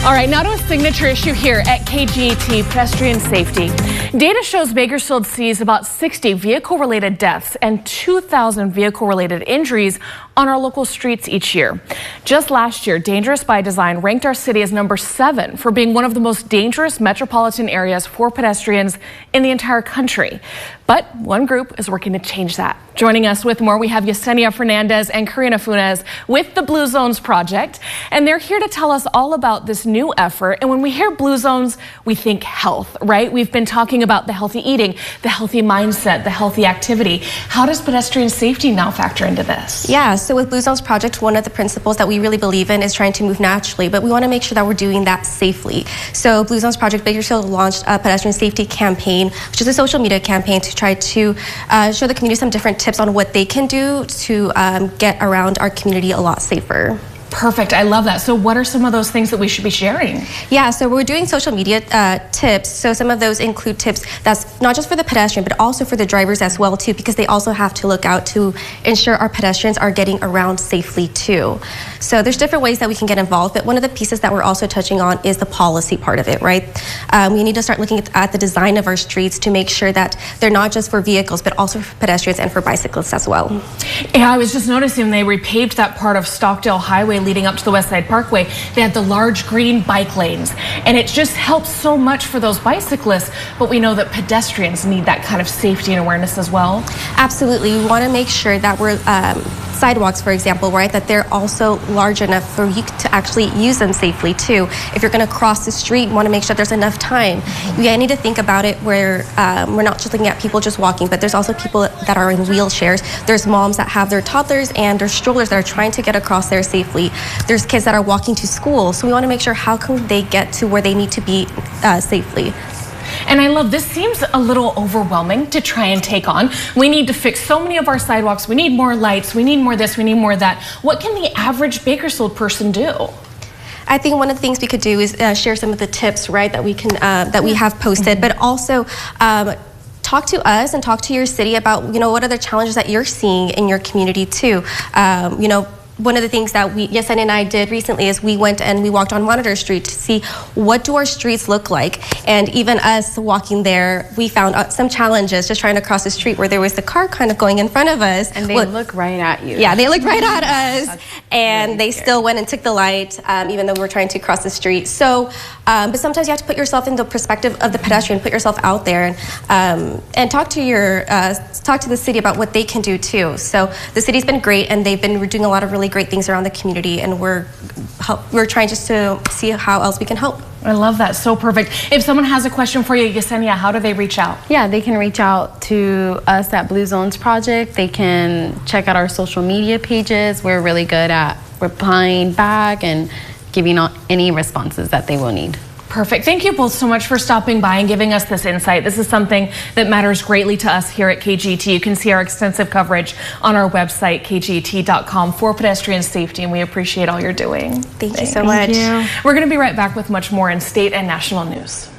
All right, now to a signature issue here at KGET, pedestrian safety. Data shows Bakersfield sees about 60 vehicle-related deaths and 2,000 vehicle-related injuries on our local streets each year. Just last year, Dangerous by Design ranked our city as number 7 for being one of the most dangerous metropolitan areas for pedestrians in the entire country. But one group is working to change that. Joining us with more, we have Yesenia Fernandez and Karina Funes with the Blue Zones Project, and they're here to tell us all about this new effort. And when we hear Blue Zones, we think health, right? We've been talking about the healthy eating, the healthy mindset, the healthy activity. How does pedestrian safety now factor into this? Yeah, so with Blue Zones Project, one of the principles that we really believe in is trying to move naturally, but we want to make sure that we're doing that safely. So Blue Zones Project Bakersfield launched a pedestrian safety campaign, which is a social media campaign to try to show the community some different tips on what they can do to get around our community a lot safer. Perfect. I love that. So what are some of those things that we should be sharing? Yeah, so we're doing social media tips. So some of those include tips that's not just for the pedestrian, but also for the drivers as well too, because they also have to look out to ensure our pedestrians are getting around safely too. So there's different ways that we can get involved, but one of the pieces that we're also touching on is the policy part of it, right? We need to start looking at the design of our streets to make sure that they're not just for vehicles, but also for pedestrians and for bicyclists as well. Yeah, I was just noticing they repaved that part of Stockdale Highway leading up to the West Side Parkway. They had the large green bike lanes, and it just helps so much for those bicyclists, but we know that pedestrians need that kind of safety and awareness as well. Absolutely. We want to make sure that we're sidewalks, for example, right, that they're also large enough for you to actually use them safely too. If you're going to cross the street, you want to make sure there's enough time. We need to think about it where we're not just looking at people just walking, but there's also people that are in wheelchairs. There's moms that have their toddlers and their strollers that are trying to get across there safely. There's kids that are walking to school, so we want to make sure how can they get to where they need to be safely. And I love this. Seems a little overwhelming to try and take on. We need to fix so many of our sidewalks. We need more lights. We need more this. We need more that. What can the average Bakersfield person do? I think one of the things we could do is share some of the tips, right, that we can that we have posted, but also talk to us and talk to your city about, what are the challenges that you're seeing in your community too. One of the things that Yesenia and I did recently is we went and we walked on Monitor Street to see what do our streets look like. And even us walking there, we found some challenges just trying to cross the street where there was the car kind of going in front of us. And they look right at you. Yeah, they looked right at us. And they still went and took the light, even though we were trying to cross the street. So, but sometimes you have to put yourself in the perspective of the pedestrian, put yourself out there, and talk to the city about what they can do too. So the city's been great, and they've been doing a lot of really great things around the community, and we're trying just to see how else we can help. I love that. So perfect. If someone has a question for you, Yesenia, how do they reach out? Yeah, they can reach out to us at Blue Zones Project. They can check out our social media pages. We're really good at replying back and giving any responses that they will need. Perfect. Thank you both so much for stopping by and giving us this insight. This is something that matters greatly to us here at KGET. You can see our extensive coverage on our website, kget.com, for pedestrian safety, and we appreciate all you're doing. Thank you so much. We're going to be right back with much more in state and national news.